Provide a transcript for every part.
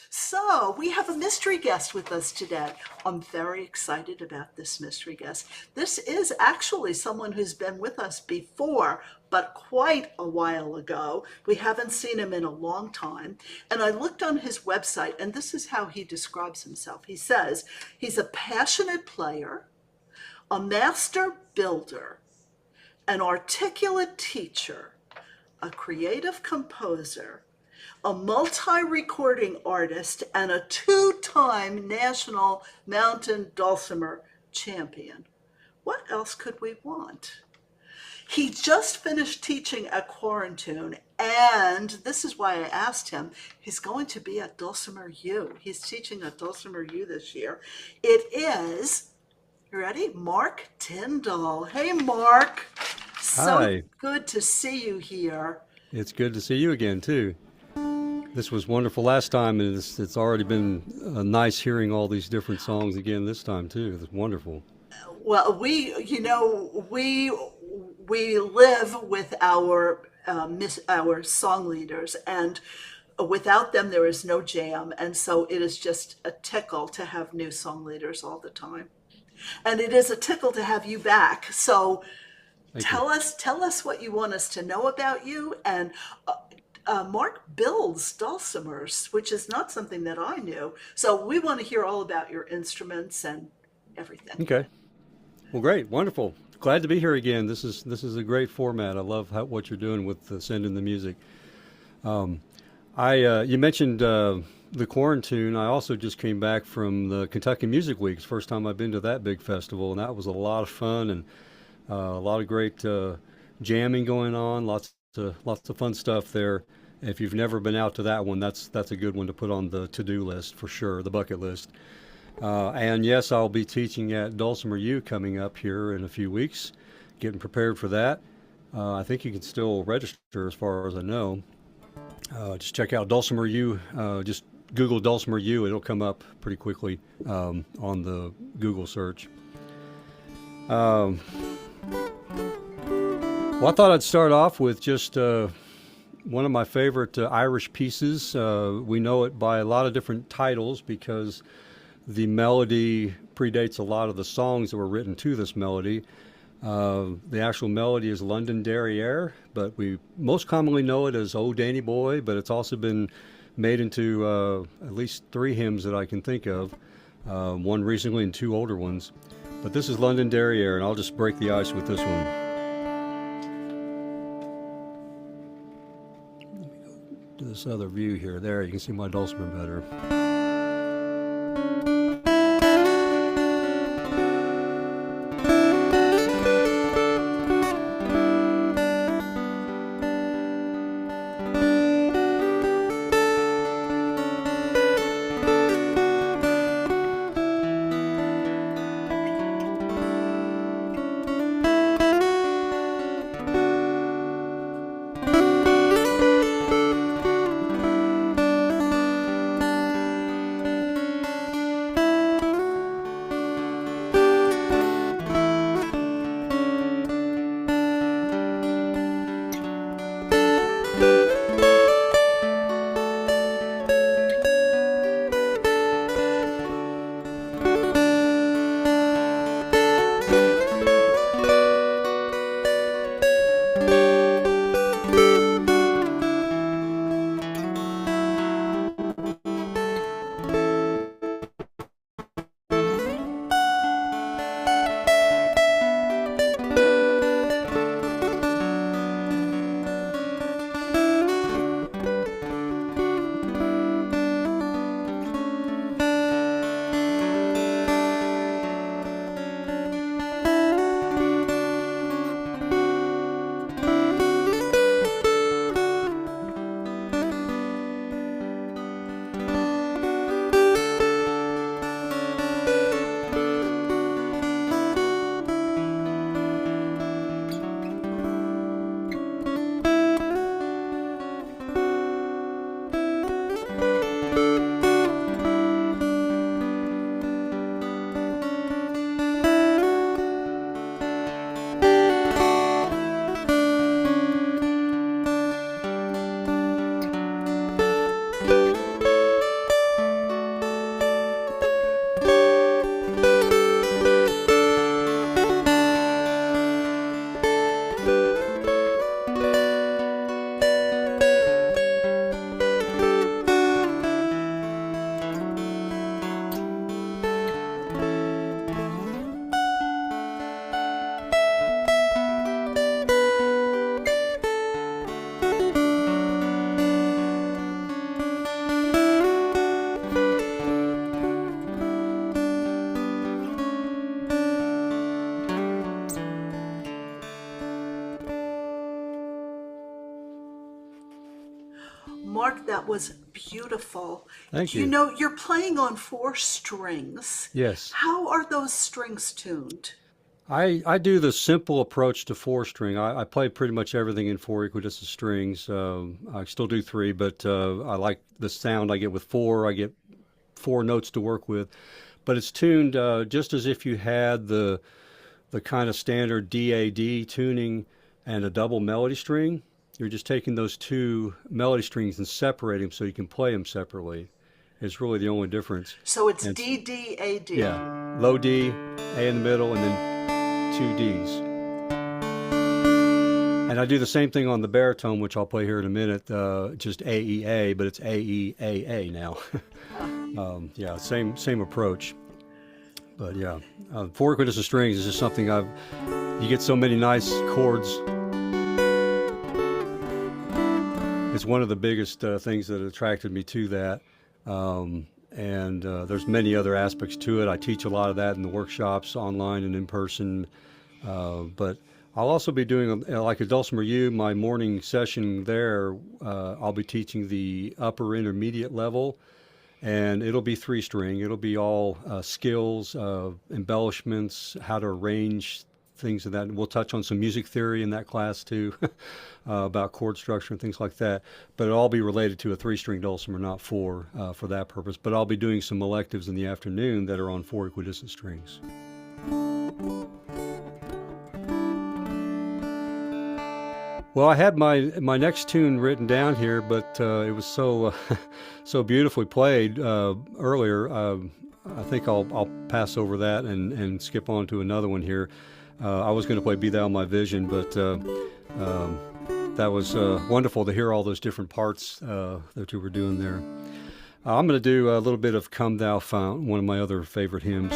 So, we have a mystery guest with us today. I'm very excited about this mystery guest. This is actually someone who's been with us before, but quite a while ago. We haven't seen him in a long time. And I looked on his website, and this is how he describes himself. He says he's a passionate player, a master builder, an articulate teacher, a creative composer, a multi-recording artist, and a two-time national mountain dulcimer champion. What else could we want? He just finished teaching at Quarantine, and this is why I asked him. He's going to be at Dulcimer U. He's teaching at Dulcimer U this year. It is, you ready? Mark Tindle. Hey, Mark. So Hi, good to see you here. it's good to see you again too. This was wonderful last time, and it's already been nice hearing all these different songs again this time too. It's wonderful. Well, we live with our song leaders, and without them there is no jam. And so it is just a tickle to have new song leaders all the time, and it is a tickle to have you back. So Thank you. tell us what you want us to know about you. And Mark builds dulcimers, which is not something that I knew. So we want to hear all about your instruments and everything. Okay. Well, great, wonderful. Glad to be here again. This is a great format. I love what you're doing with sending the music. Um, I You mentioned the Quarantine. I also just came back from the Kentucky Music Weeks. First time I've been to that big festival, and that was a lot of fun and a lot of great jamming going on. Lots of fun stuff there. If you've never been out to that one, that's a good one to put on the to-do list for sure, the bucket list. And yes, I'll be teaching at Dulcimer U coming up here in a few weeks, getting prepared for that. I think you can still register as far as I know. Just check out Dulcimer U. Just Google Dulcimer U. It'll come up pretty quickly on the Google search. Um, well, I thought I'd start off with just one of my favorite Irish pieces. We know it by a lot of different titles because the melody predates a lot of the songs that were written to this melody. The actual melody is Londonderry Air, but we most commonly know it as Oh Danny Boy, but it's also been made into at least three hymns that I can think of, one recently and two older ones. But this is Londonderry Air, and I'll just break the ice with this one. To this other view here. There, you can see my dulcimer better. Mark, that was beautiful. Thank You you. know, you're playing on four strings. Yes. How are those strings tuned? I do the simple approach to four string. I play pretty much everything in four equidistant strings. I still do three, but I like the sound I get with four. I get four notes to work with, but it's tuned just as if you had the kind of standard DAD tuning and a double melody string. You're just taking those two melody strings and separating them so you can play them separately. It's really the only difference. So it's And D, D, A, D. yeah, low D, A in the middle, and then two Ds. And I do the same thing on the baritone, which I'll play here in a minute, just AEA, but it's AEAA now. Yeah, same approach. But yeah, four equidistant strings is just something you get so many nice chords. It's one of the biggest things that attracted me to that. And there's many other aspects to it. I teach a lot of that in the workshops, online and in person. But I'll also be doing, like at Dulcimer U, my morning session there, I'll be teaching the upper intermediate level, and it'll be three string. It'll be all skills, embellishments, how to arrange things of that. And we'll touch on some music theory in that class too, about chord structure and things like that. But it'll all be related to a three-string dulcimer, not four, for that purpose. But I'll be doing some electives in the afternoon that are on four equidistant strings. Well, I had my next tune written down here, but it was so so beautifully played earlier. I think I'll pass over that and skip on to another one here. I was going to play "Be Thou My Vision," but that was wonderful to hear all those different parts that you were doing there. I'm going to do a little bit of "Come Thou Fount," one of my other favorite hymns.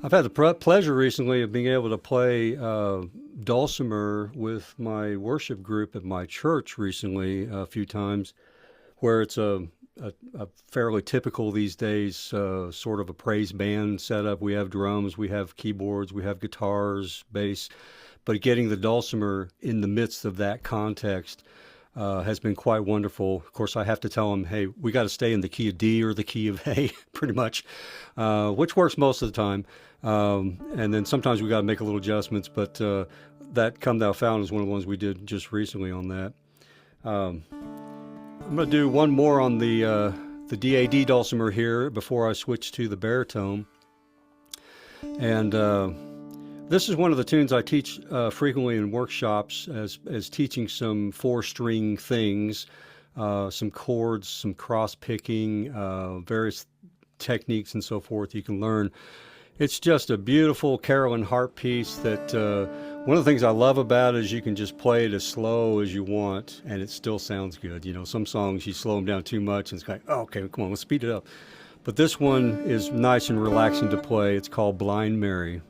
I've had the pleasure recently of being able to play dulcimer with my worship group at my church recently a few times, where it's a fairly typical these days sort of a praise band setup. We have drums, we have keyboards, we have guitars, bass, but getting the dulcimer in the midst of that context has been quite wonderful. Of course, I have to tell them, hey, we got to stay in the key of D or the key of A, pretty much, which works most of the time. And then sometimes we got to make a little adjustments, but that "Come Thou Fount" is one of the ones we did just recently on that. I'm going to do one more on the DAD dulcimer here before I switch to the baritone. And this is one of the tunes I teach frequently in workshops as teaching some four-string things, some chords, some cross-picking, various techniques and so forth you can learn. It's just a beautiful carolyn harp piece that one of the things I love about it is you can just play it as slow as you want and it still sounds good. You know, some songs you slow them down too much and it's like, oh, okay, come on, let's speed it up. But this one is nice and relaxing to play. It's called "Blind Mary."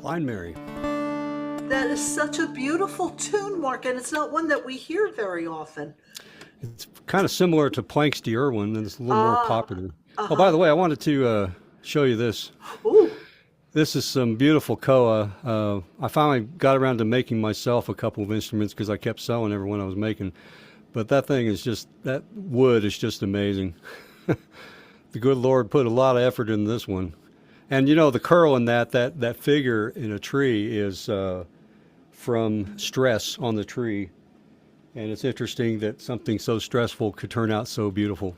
Blind Mary. That is such a beautiful tune, Mark, and it's not one that we hear very often. It's kind of similar to Planck's Die Irwin, and it's a little more popular. Uh-huh. Oh, by the way, I wanted to show you this. Ooh. This is some beautiful koa. I finally got around to making myself a couple of instruments because I kept selling every one I was making. But that thing is just, that wood is just amazing. The good Lord put a lot of effort in this one. And you know, the curl in that figure in a tree is from stress on the tree. And it's interesting that something so stressful could turn out so beautiful.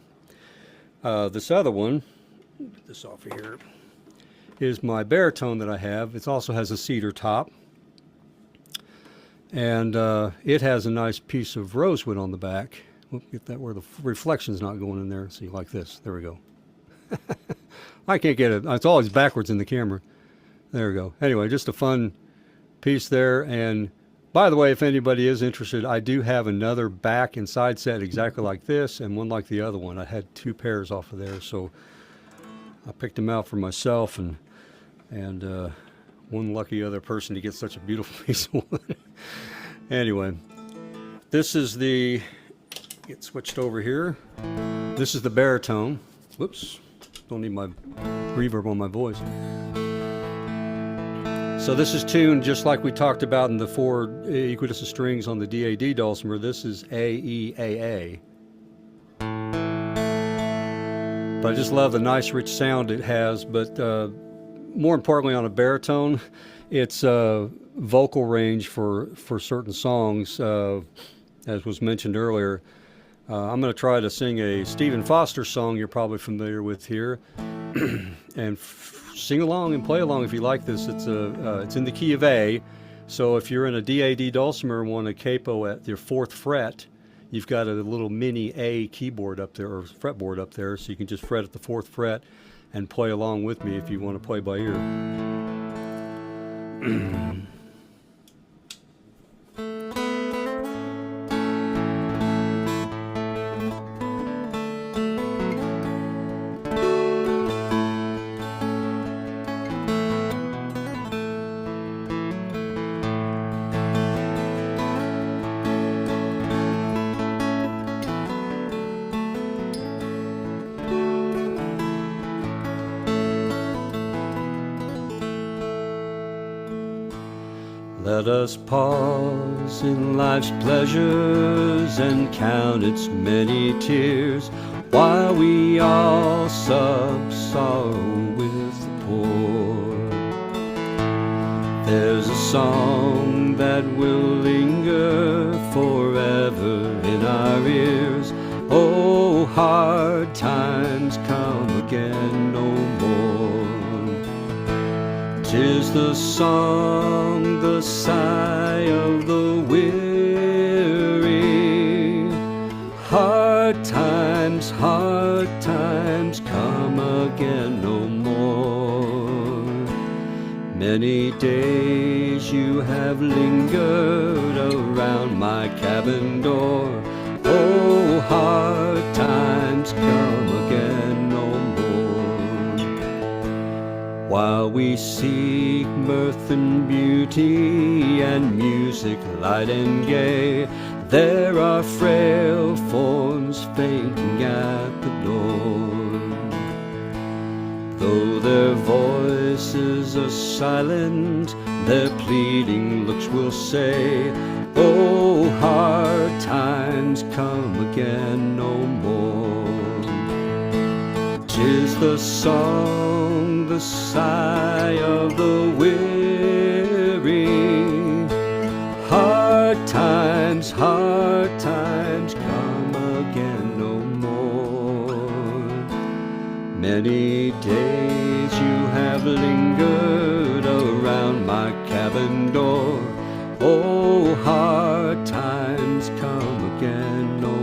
This other one, get this off of here, is my baritone that I have. It also has a cedar top. And it has a nice piece of rosewood on the back. We'll get that where the reflection's not going in there. See, like this. There we go. I can't get it. It's always backwards in the camera. There we go. Anyway, just a fun piece there. And by the way, if anybody is interested, I do have another back and side set exactly like this and one like the other one. I had two pairs off of there, so I picked them out for myself and one lucky other person to get such a beautiful piece of wood. Anyway, this is the, get switched over here. This is the baritone. Whoops, don't need my reverb on my voice. So this is tuned just like we talked about in the four equidistant strings on the DAD dulcimer. This is A, E, A, A. But I just love the nice rich sound it has, but more importantly on a baritone, it's vocal range for certain songs, as was mentioned earlier. I'm going to try to sing a Stephen Foster song you're probably familiar with here, and sing along and play along if you like this. It's in the key of A, so if you're in a DAD dulcimer and want a capo at your 4th fret, you've got a little mini A keyboard up there, or fretboard up there, so you can just fret at the 4th fret and play along with me if you want to play by ear. Let us pause in life's pleasures and count its many tears, while we all sub sorrow with the poor. There's a song that will linger forever in our ears. Oh, hard times come again no more. 'Tis the song, the sigh of the weary. Hard times come again no more. Many days you have lingered around my cabin door. Oh, hard times come again no more. While we seek mirth and beauty and music light and gay, there are frail forms fainting at the door. Though their voices are silent, their pleading looks will say, oh, hard times come again no more. 'Tis the song, the sigh of the weary. Hard times come again no more. Many days you have lingered around my cabin door. Oh, hard times come again no more.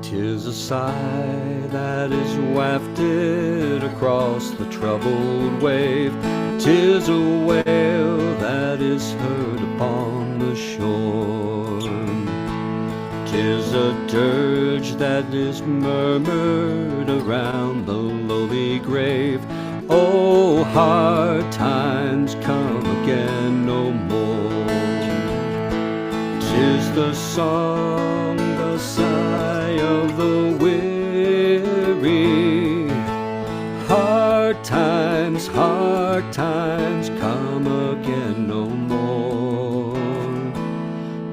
Tis a sigh that is wafted across the troubled wave. 'Tis a wail that is heard upon the shore. 'Tis a dirge that is murmured around the lowly grave. Oh, hard times come again no more. 'Tis the song, the sigh of the weary. Hard times come again no more.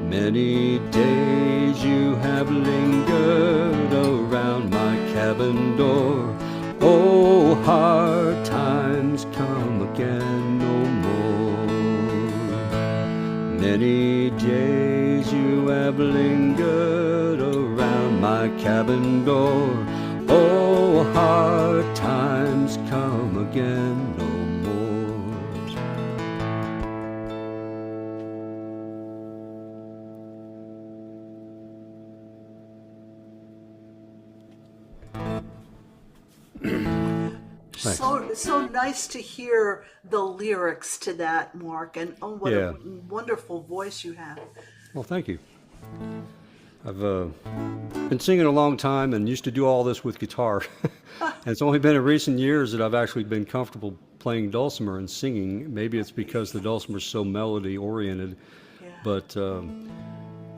Many days you have lingered around my cabin door. Oh, hard times come again no more. Many days you have lingered around my cabin door. Oh, hard times come again no more. Thanks. So nice to hear the lyrics to that, Mark, and oh, what Yeah. a wonderful voice you have. Well, thank you. I've been singing a long time and used to do all this with guitar. And it's only been in recent years that I've actually been comfortable playing dulcimer and singing. Maybe it's because the dulcimer is so melody oriented, Yeah. but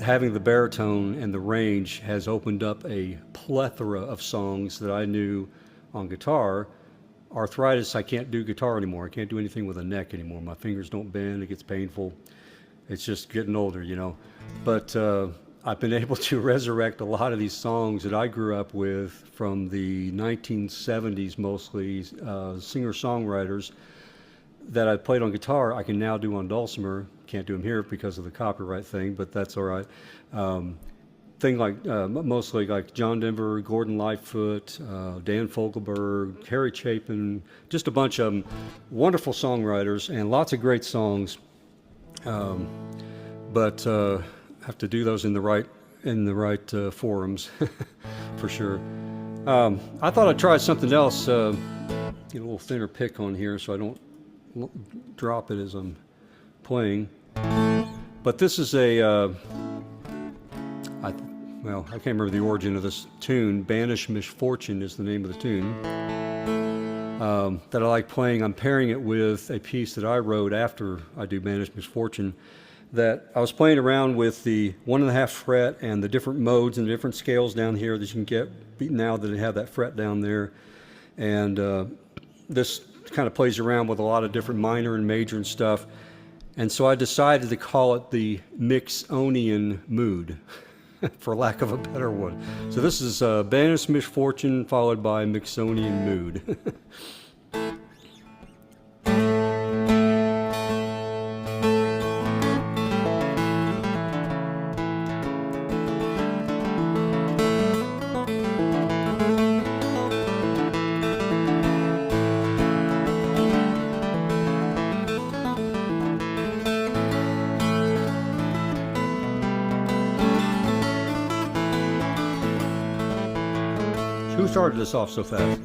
having the baritone and the range has opened up a plethora of songs that I knew on guitar. Arthritis, I can't do guitar anymore. I can't do anything with a neck anymore. My fingers don't bend. It gets painful. It's just getting older, you know. But I've been able to resurrect a lot of these songs that I grew up with from the 1970s, mostly singer-songwriters that I played on guitar. I can now do on dulcimer. Can't do them here because of the copyright thing, but that's all right. Thing like mostly like John Denver, Gordon Lightfoot, Dan Fogelberg, Harry Chapin, just a bunch of them. Wonderful songwriters and lots of great songs. But have to do those in the right forums for sure. I thought I'd try something else. Get a little thinner pick on here so I don't drop it as I'm playing. But this is a I can't remember the origin of this tune. Banish Misfortune is the name of the tune that I like playing. I'm pairing it with a piece that I wrote after I do Banish Misfortune, that I was playing around with the 1.5 fret and the different modes and the different scales down here that you can get now that I have that fret down there. And this kind of plays around with a lot of different minor and major and stuff. And so I decided to call it the Mixonian Mood, for lack of a better one. So this is Banished Misfortune followed by Mixonian Mood. Who started this off so fast?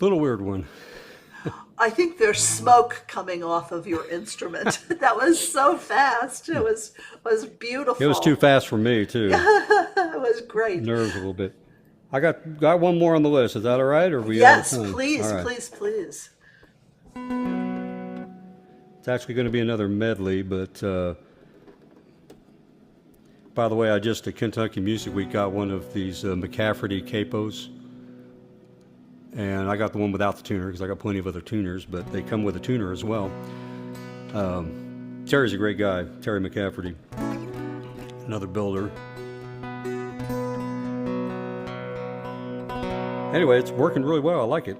Little weird one. I think there's smoke coming off of your instrument. That was so fast. It was beautiful. It was too fast for me too. It was great. Nerves a little bit. I got one more on the list. Is that all right? Or are we Yes, out of time? please, All right. please. It's actually going to be another medley, but by the way, I just at Kentucky Music Week got one of these McCafferty capos, and I got the one without the tuner because I got plenty of other tuners, but they come with a tuner as well. Terry's a great guy, Terry McCafferty, another builder. Anyway, it's working really well. I like it.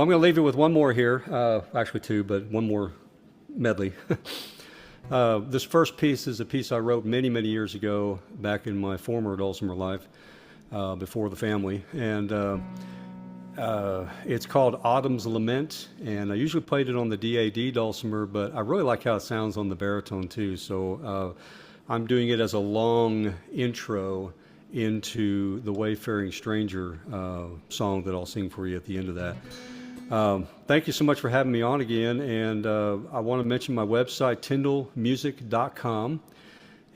Well, I'm going to leave you with one more here. Actually, two, but one more medley. This first piece is a piece I wrote many, many years ago, back in my former dulcimer life, before the family, and it's called Autumn's Lament, and I usually played it on the DAD dulcimer, but I really like how it sounds on the baritone too, so I'm doing it as a long intro into the Wayfaring Stranger song that I'll sing for you at the end of that. Thank you so much for having me on again, and I want to mention my website, tindlemusic.com,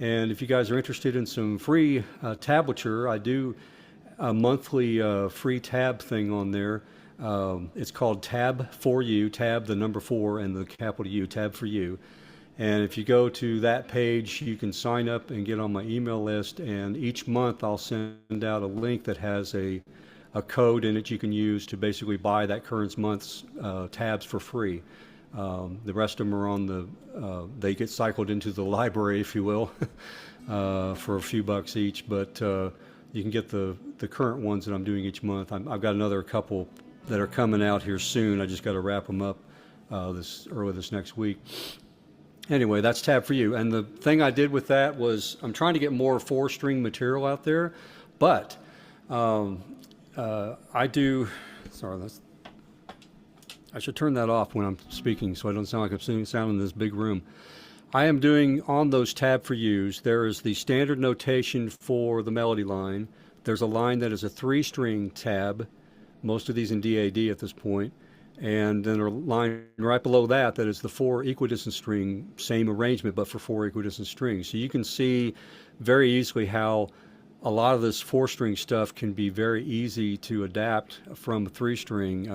and if you guys are interested in some free tablature, I do a monthly free tab thing on there. It's called Tab for You, tab the number 4 and the capital U, Tab for You. And if you go to that page, you can sign up and get on my email list, and each month I'll send out a link that has a code in it you can use to basically buy that current month's tabs for free. The rest of them are on the, they get cycled into the library, if you will, for a few bucks each, but you can get the current ones that I'm doing each month. I've got another couple that are coming out here soon. I just got to wrap them up early this next week. Anyway, that's Tab for You. And the thing I did with that was I'm trying to get more 4-string material out there, but I do, sorry, I should turn that off when I'm speaking so I don't sound like I'm sounding in this big room. I am doing on those Tab for Yous, there is the standard notation for the melody line. There's a line that is a 3-string tab, most of these in DAD at this point, and then a line right below that that is the 4 equidistant string, same arrangement but for 4 equidistant strings. So you can see very easily how a lot of this 4-string stuff can be very easy to adapt from a 3-string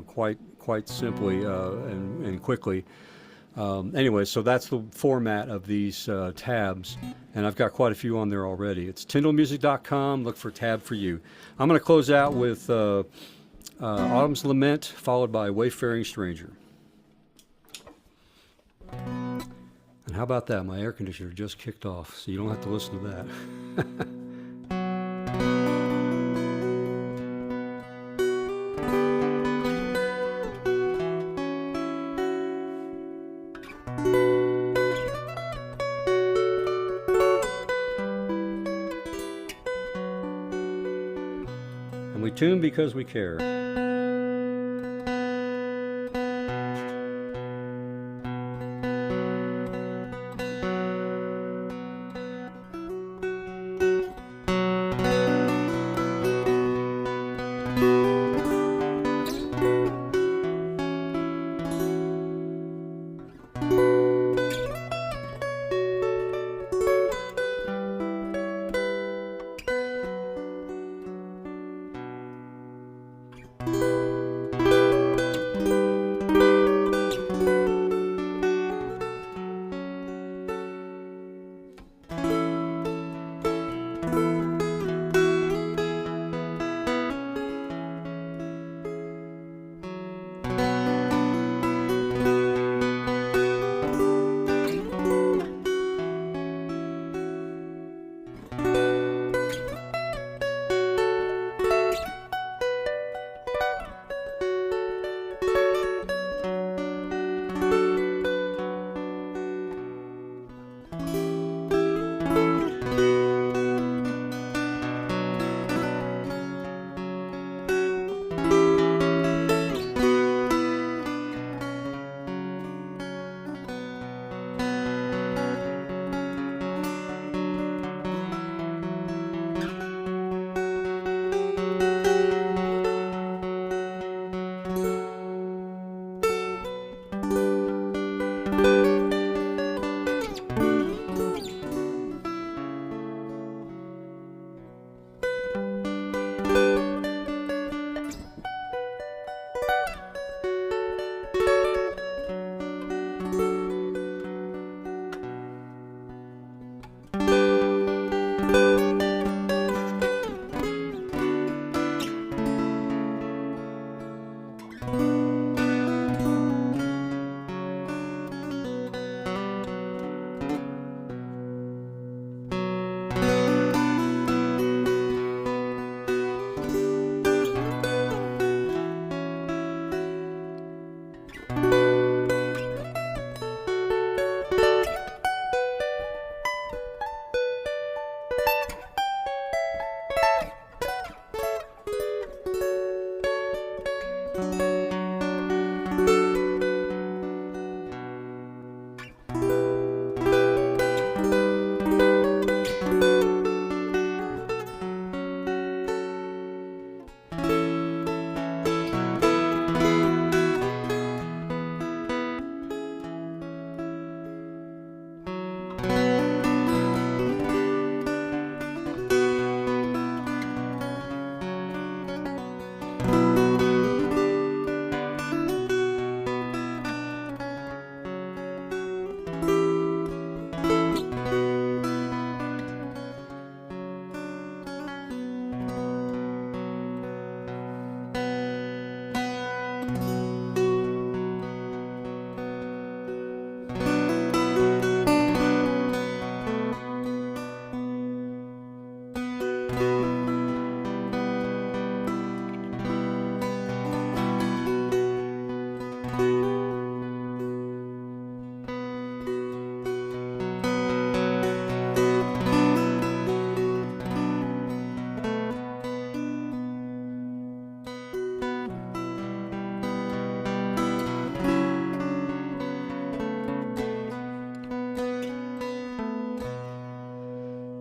quite simply and quickly. Anyway, so that's the format of these tabs, and I've got quite a few on there already. It's tindlemusic.com. Look for Tab for You. I'm going to close out with Autumn's Lament, followed by Wayfaring Stranger. And how about that? My air conditioner just kicked off, so you don't have to listen to that. And we tune because we care.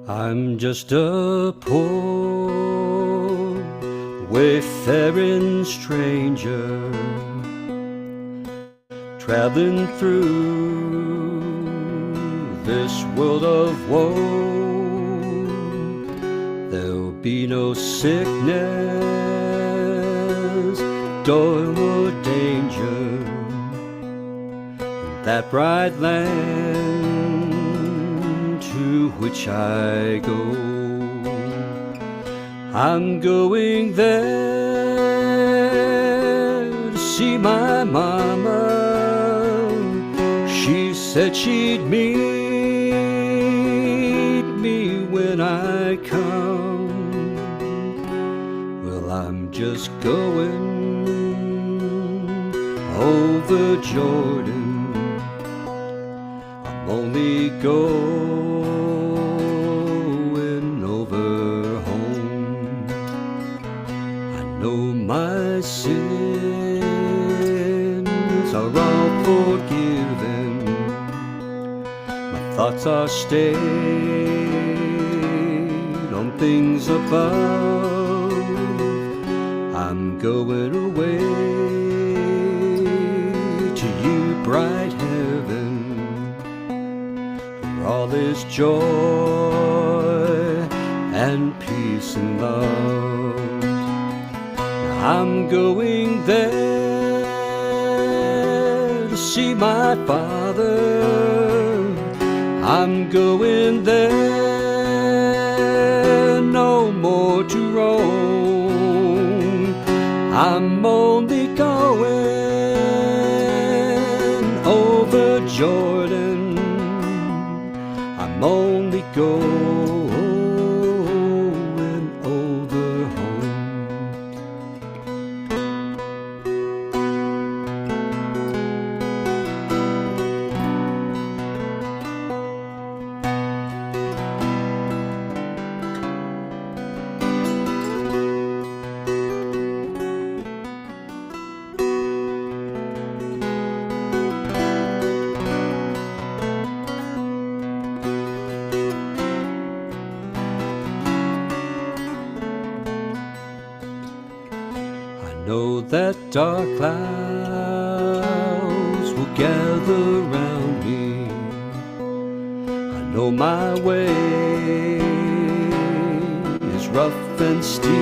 I'm just a poor wayfaring stranger, traveling through this world of woe. There'll be no sickness, toil or danger in that bright land to which I go. I'm going there to see my mama. She said she'd meet me when I come. Well, I'm just going over Jordan. I'm only going over home. I know my sins are all forgiven. My thoughts are stayed on things above. I'm going away to you, bright heaven, where all is joy and peace and love. I'm going there to see my Father. I'm going there no more to roam. I'm only going over Jordan. I'm only going over home. I know that dark clouds will gather round me. I know my way is rough and steep,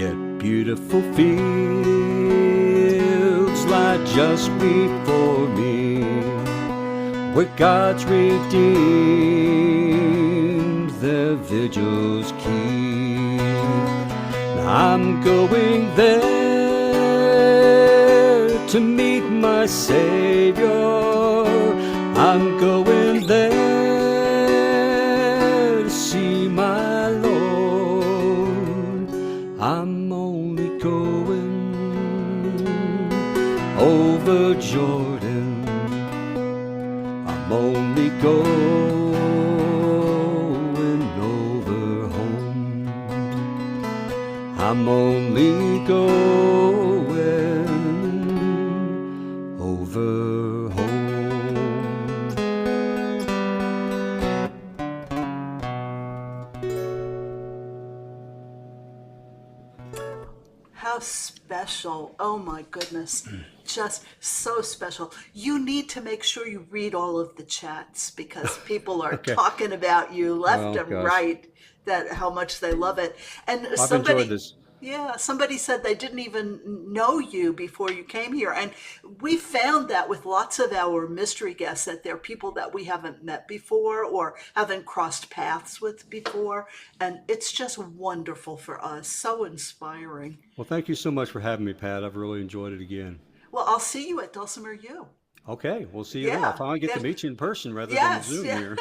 yet beautiful fields lie just before me, where God's redeemed their vigils keep. I'm going there to meet my Savior. I'm going there to see my Lord. I'm only going over Jordan. I'm only going over home. I'm only going over home. How special. Oh my goodness. Just so special. You need to make sure you read all of the chats because people are Okay. talking about you left Oh, and gosh. right, that how much they love it. And I've enjoyed this. somebody said they didn't even know you before you came here. And we found that with lots of our mystery guests that they're people that we haven't met before or haven't crossed paths with before. And it's just wonderful for us. So inspiring. Well, thank you so much for having me, Pat. I've really enjoyed it again. Well, I'll see you at Dulcimer U. Okay, we'll see you then. I'll Yeah. finally get to There's, meet you in person rather than yes. Zoom Yeah. here.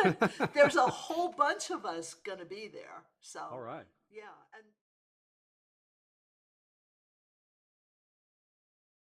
There's a whole bunch of us going to be there. So, All right. yeah. And